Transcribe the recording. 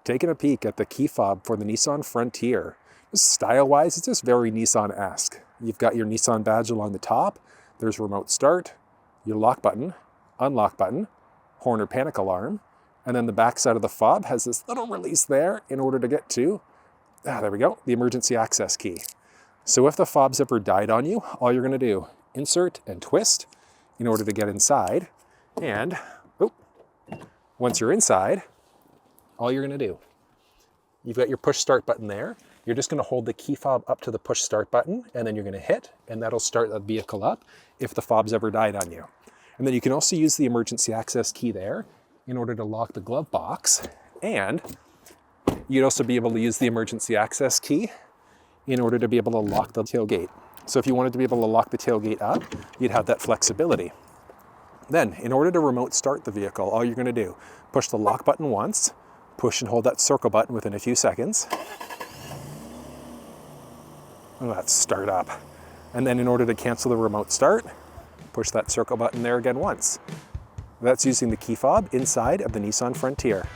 taking a peek at the key fob for the Nissan Frontier. Style-wise, it's just very Nissan-esque. You've got your Nissan badge along the top, there's remote start, your lock button, unlock button, horn or panic alarm, and then the back side of the fob has this little release there in order to get to, there we go, the emergency access key. So if the fob's ever died on you, all you're gonna do, insert and twist in order to get inside, and once you're inside, all you're gonna do, you've got your push start button there. You're just gonna hold the key fob up to the push start button, and then you're gonna hit, and that'll start the vehicle up if the fob's ever died on you. And then you can also use the emergency access key there in order to lock the glove box. And you'd also be able to use the emergency access key in order to be able to lock the tailgate. So if you wanted to be able to lock the tailgate up, you'd have that flexibility. Then, in order to remote start the vehicle, all you're gonna do, push the lock button once, push and hold that circle button within a few seconds. And let's start up. And then in order to cancel the remote start, push that circle button there again once. That's using the key fob inside of the Nissan Frontier.